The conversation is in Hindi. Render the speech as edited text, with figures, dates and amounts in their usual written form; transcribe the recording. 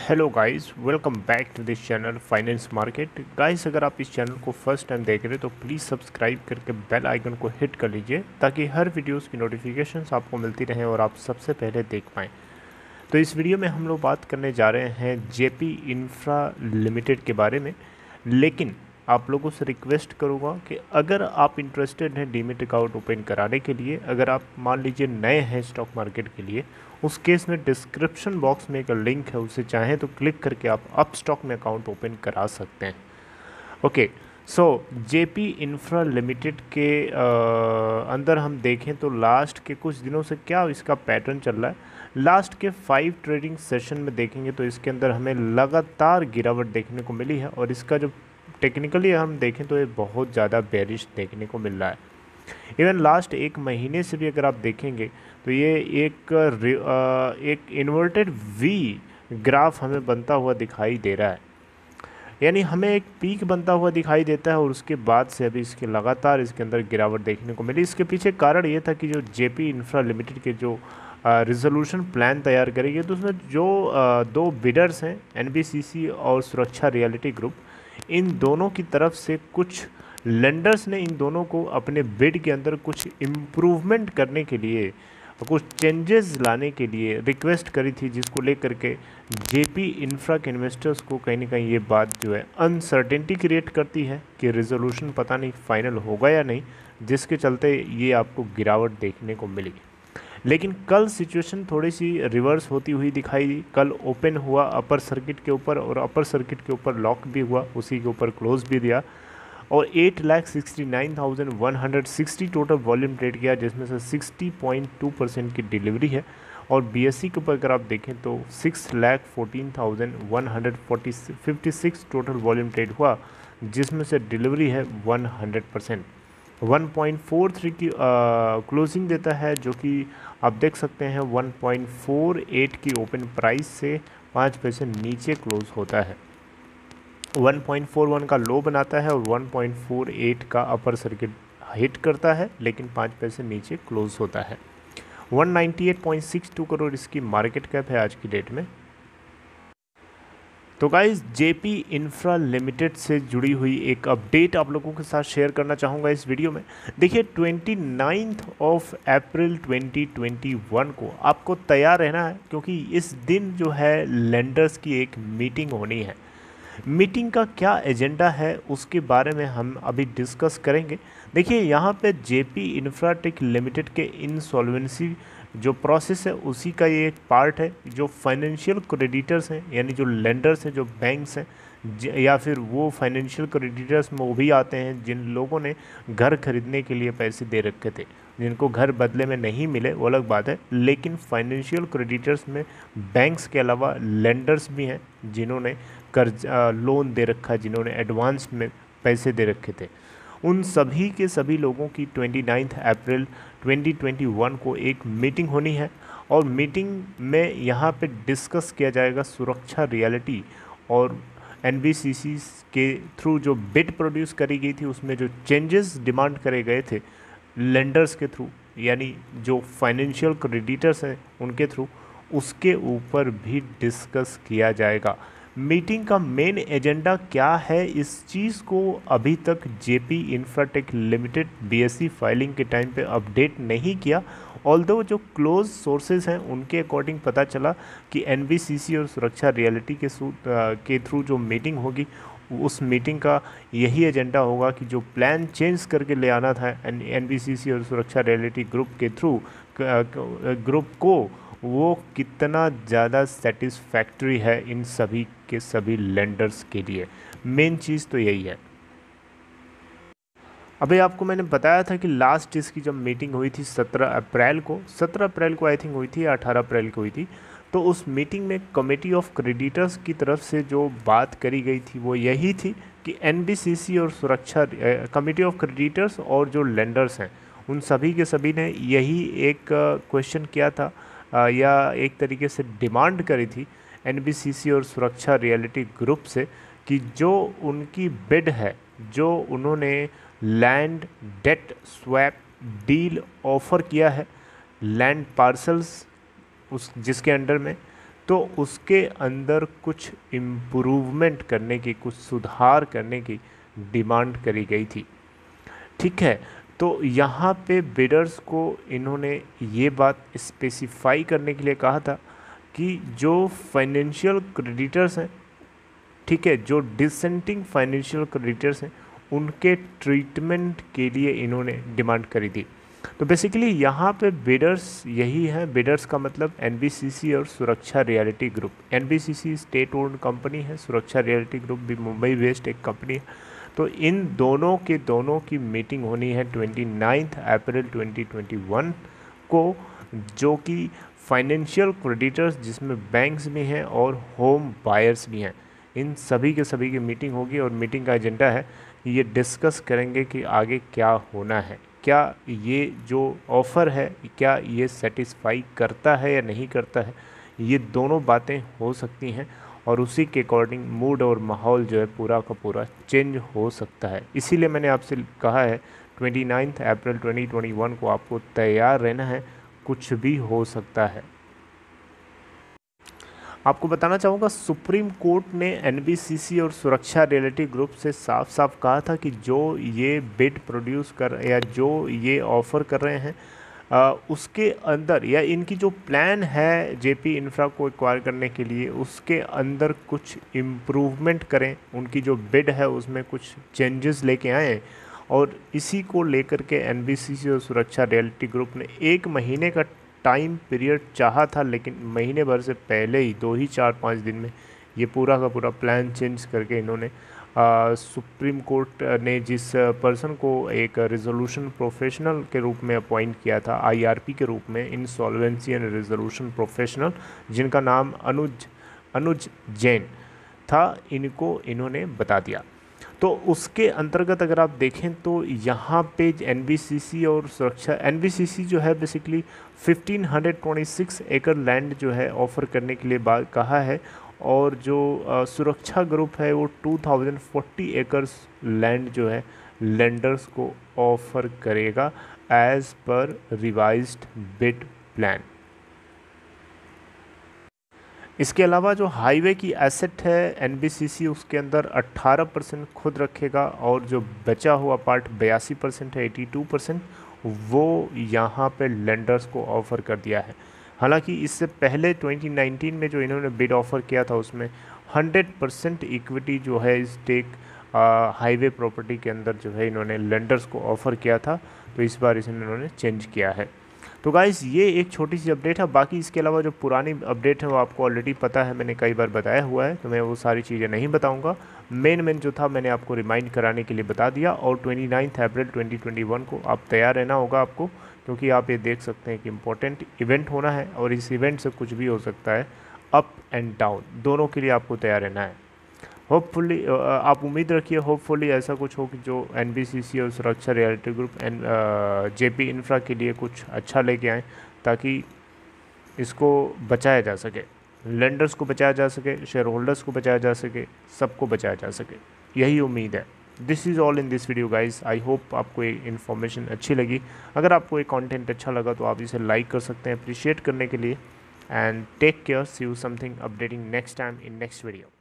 Hello guys, welcome back to this channel finance market. Guys, अगर आप इस चैनल को फर्स्ट टाइम देख रहे हो तो प्लीज़ सब्सक्राइब करके बेल आइकन को हिट कर लीजिए ताकि हर वीडियोस की नोटिफिकेशंस आपको मिलती रहें और आप सबसे पहले देख पाएँ। तो इस वीडियो में हम लोग बात करने जा रहे हैं जेपी इंफ्रा लिमिटेड के बारे में। लेकिन आप लोगों से रिक्वेस्ट करूँगा कि अगर आप इंटरेस्टेड हैं डीमैट अकाउंट ओपन कराने के लिए, अगर आप मान लीजिए नए हैं स्टॉक मार्केट के लिए, उस केस में डिस्क्रिप्शन बॉक्स में एक लिंक है, उसे चाहें तो क्लिक करके आप अप स्टॉक में अकाउंट ओपन करा सकते हैं। ओके, सो जेपी इंफ्रा लिमिटेड के अंदर हम देखें तो लास्ट के कुछ दिनों से क्या इसका पैटर्न चल रहा है। लास्ट के 5 ट्रेडिंग सेशन में देखेंगे तो इसके अंदर हमें लगातार गिरावट देखने को मिली है और इसका जो टेक्निकली हम देखें तो ये बहुत ज़्यादा बेरिश देखने को मिल रहा है। इवन लास्ट एक महीने से भी अगर आप देखेंगे तो ये एक इन्वर्टेड वी ग्राफ हमें बनता हुआ दिखाई दे रहा है, यानी हमें एक पीक बनता हुआ दिखाई देता है और उसके बाद से अभी इसके लगातार इसके अंदर गिरावट देखने को मिली। इसके पीछे कारण ये था कि जो जेपी इंफ्रा लिमिटेड के जो रिजोल्यूशन प्लान तैयार करेंगे तो उसमें जो दो बिडर्स हैं, एनबीसीसी और सुरक्षा रियलिटी ग्रुप, इन दोनों की तरफ से कुछ लेंडर्स ने इन दोनों को अपने बिड के अंदर कुछ इम्प्रूवमेंट करने के लिए, कुछ चेंजेस लाने के लिए रिक्वेस्ट करी थी, जिसको लेकर के जेपी इंफ्रा के इन्वेस्टर्स को कहीं ना कहीं ये बात जो है अनसर्टेनिटी क्रिएट करती है कि रिजोल्यूशन पता नहीं फाइनल होगा या नहीं, जिसके चलते ये आपको गिरावट देखने को मिली। लेकिन कल सिचुएशन थोड़ी सी रिवर्स होती हुई दिखाई दी। कल ओपन हुआ अपर सर्किट के ऊपर और अपर सर्किट के ऊपर लॉक भी हुआ, उसी के ऊपर क्लोज भी दिया और 8,69,160 टोटल वॉल्यूम ट्रेड किया, जिसमें से 60.2% की डिलीवरी है। और बीएससी के ऊपर अगर आप देखें तो 6,14,156 टोटल वॉल्यूम ट्रेड हुआ, जिसमें से डिलीवरी है 100%। 1.43 की क्लोजिंग देता है, जो कि आप देख सकते हैं 1.48 की ओपन प्राइस से 5 पैसे नीचे क्लोज होता है। 1.41 का लो बनाता है और 1.48 का अपर सर्किट हिट करता है, लेकिन 5 पैसे नीचे क्लोज होता है। 198.62 करोड़ इसकी मार्केट कैप है आज की डेट में। तो गाइस, जेपी इंफ्रा लिमिटेड से जुड़ी हुई एक अपडेट आप लोगों के साथ शेयर करना चाहूँगा इस वीडियो में। देखिए, 29 अप्रैल 2021 को आपको तैयार रहना है, क्योंकि इस दिन जो है लेंडर्स की एक मीटिंग होनी है। मीटिंग का क्या एजेंडा है उसके बारे में हम अभी डिस्कस करेंगे। देखिए, यहाँ पे जेपी इंफ्राटेक लिमिटेड के इंसॉल्वेंसी जो प्रोसेस है उसी का ये एक पार्ट है। जो फाइनेंशियल क्रेडिटर्स हैं, यानी जो लेंडर्स हैं, जो बैंक्स हैं, या फिर वो फाइनेंशियल क्रेडिटर्स में वो भी आते हैं जिन लोगों ने घर खरीदने के लिए पैसे दे रखे थे, जिनको घर बदले में नहीं मिले वो अलग बात है। लेकिन फाइनेंशियल क्रेडिटर्स में बैंक्स के अलावा लेंडर्स भी हैं जिन्होंने कर्ज लोन दे रखा है, जिन्होंने एडवांस में पैसे दे रखे थे। उन सभी के सभी लोगों की 29 अप्रैल 2021 को एक मीटिंग होनी है और मीटिंग में यहाँ पे डिस्कस किया जाएगा सुरक्षा रियलिटी और एनबीसीसी के थ्रू जो बिड प्रोड्यूस करी गई थी, उसमें जो चेंजेस डिमांड करे गए थे लेंडर्स के थ्रू, यानी जो फाइनेंशियल क्रेडिटर्स हैं उनके थ्रू, उसके ऊपर भी डिस्कस किया जाएगा। मीटिंग का मेन एजेंडा क्या है, इस चीज़ को अभी तक JP Infratech limited BSc filing के टाइम पे अपडेट नहीं किया। ऑल्दो जो क्लोज सोर्सेज हैं उनके अकॉर्डिंग पता चला कि एनबीसीसी और सुरक्षा रियलिटी के थ्रू जो मीटिंग होगी, उस मीटिंग का यही एजेंडा होगा कि जो प्लान चेंज करके ले आना था एनबीसीसी और सुरक्षा रियलिटी ग्रुप के थ्रू ग्रुप को, वो कितना ज़्यादा सेटिस्फैक्ट्री है इन सभी के सभी लेंडर्स के लिए। मेन चीज़ तो यही है। अभी आपको मैंने बताया था कि लास्ट इसकी जब मीटिंग हुई थी 17 अप्रैल को आई थिंक हुई थी या 18 अप्रैल को हुई थी। तो उस मीटिंग में कमेटी ऑफ क्रेडिटर्स की तरफ से जो बात करी गई थी वो यही थी कि एनबीसीसी और सुरक्षा कमेटी ऑफ क्रेडिटर्स और जो लेंडर्स हैं उन सभी के सभी ने यही एक क्वेश्चन किया था, या एक तरीके से डिमांड करी थी एनबीसीसी और सुरक्षा रियलिटी ग्रुप से कि जो उनकी बिड है, जो उन्होंने land debt swap deal offer किया है लैंड पार्सल्स उस जिसके अंडर में, तो उसके अंदर कुछ इम्प्रूवमेंट करने की, कुछ सुधार करने की डिमांड करी गई थी। ठीक है, तो यहाँ पे बिडर्स को इन्होंने ये बात स्पेसिफाई करने के लिए कहा था कि जो फाइनेंशियल क्रेडिटर्स हैं, ठीक है, जो डिसेंटिंग फाइनेंशियल क्रेडिटर्स हैं, उनके ट्रीटमेंट के लिए इन्होंने डिमांड करी थी। तो बेसिकली यहाँ पे बिडर्स यही है। बिडर्स का मतलब एनबीसीसी और सुरक्षा realty group. NBCC state owned company है, सुरक्षा रियल्टी ग्रुप भी मुंबई बेस्ड एक कंपनी है। तो इन दोनों की मीटिंग होनी है 29 अप्रैल 2021 को, जो कि फाइनेंशियल क्रेडिटर्स जिसमें बैंक्स भी हैं और होम बायर्स भी हैं, इन सभी के सभी की मीटिंग होगी। और मीटिंग का एजेंडा है, ये डिस्कस करेंगे कि आगे क्या होना है, क्या ये जो ऑफ़र है क्या ये सेटिस्फाई करता है या नहीं करता है। ये दोनों बातें हो सकती हैं और उसी के अकॉर्डिंग मूड और माहौल जो है पूरा का पूरा चेंज हो सकता है। इसीलिए मैंने आपसे कहा है 29 अप्रैल 2021 को आपको तैयार रहना है, कुछ भी हो सकता है। आपको बताना चाहूँगा, सुप्रीम कोर्ट ने एनबीसीसी और सुरक्षा रियल्टी ग्रुप से साफ साफ कहा था कि जो ये बिड प्रोड्यूस कर या जो ये ऑफ़र कर रहे हैं उसके अंदर, या इनकी जो प्लान है जेपी इंफ्रा को एक्वायर करने के लिए, उसके अंदर कुछ इम्प्रूवमेंट करें, उनकी जो बिड है उसमें कुछ चेंजेस लेके आएँ। और इसी को लेकर के एनबीसीसी और सुरक्षा रियल्टी ग्रुप ने 1 महीने का टाइम पीरियड चाहा था, लेकिन महीने भर से पहले ही 4-5 दिन में ये पूरा का पूरा प्लान चेंज करके इन्होंने सुप्रीम कोर्ट ने जिस पर्सन को एक रिजोल्यूशन प्रोफेशनल के रूप में अपॉइंट किया था, आईआरपी के रूप में, इंसॉल्वेंसी एंड रिजोल्यूशन प्रोफेशनल, जिनका नाम अनुज जैन था, इनको इन्होंने बता दिया। तो उसके अंतर्गत अगर आप देखें तो यहाँ पे एनबीसीसी और सुरक्षा, एनबीसीसी जो है बेसिकली 1526 एकड़ लैंड जो है ऑफ़र करने के लिए बात कहा है, और जो सुरक्षा ग्रुप है वो 2040 एकर्स लैंड जो है लेंडर्स को ऑफ़र करेगा as per revised bid plan. इसके अलावा जो हाईवे की एसेट है एनबीसीसी, उसके अंदर 18% खुद रखेगा, और जो बचा हुआ पार्ट 82% है, 82%, वो यहाँ पे लेंडर्स को ऑफ़र कर दिया है। हालांकि इससे पहले 2019 में जो इन्होंने बिड ऑफ़र किया था उसमें 100% इक्विटी जो है स्टेक हाईवे प्रॉपर्टी के अंदर जो है इन्होंने लेंडर्स को ऑफ़र किया था। तो इस बार इसमें इन्होंने चेंज किया है। तो गाइस ये एक छोटी सी अपडेट है। बाकी इसके अलावा जो पुरानी अपडेट है वो आपको ऑलरेडी पता है, मैंने कई बार बताया हुआ है, तो मैं वो सारी चीज़ें नहीं बताऊंगा। मेन जो था मैंने आपको रिमाइंड कराने के लिए बता दिया। और 29 अप्रैल 2021 को आप तैयार रहना होगा आपको, क्योंकि आप ये देख सकते हैं कि इम्पोर्टेंट इवेंट होना है और इस इवेंट से कुछ भी हो सकता है, अप एंड डाउन दोनों के लिए आपको तैयार रहना है। होपफुली आप उम्मीद रखिए, होपफुली ऐसा कुछ हो कि जो एनबीसीसी और सुरक्षा रियल्टी ग्रुप जेपी इंफ्रा के लिए कुछ अच्छा लेके आएँ, ताकि इसको बचाया जा सके, लेंडर्स को बचाया जा सके, शेयर होल्डर्स को बचाया जा सके, सबको बचाया जा सके, यही उम्मीद है। This is all in this video guys. I hope आपको ये इन्फॉर्मेशन अच्छी लगी। अगर आपको ये कंटेंट अच्छा लगा तो आप इसे लाइक कर सकते हैं अप्रिशिएट करने के लिए। And take care, see you something updating next time in next video.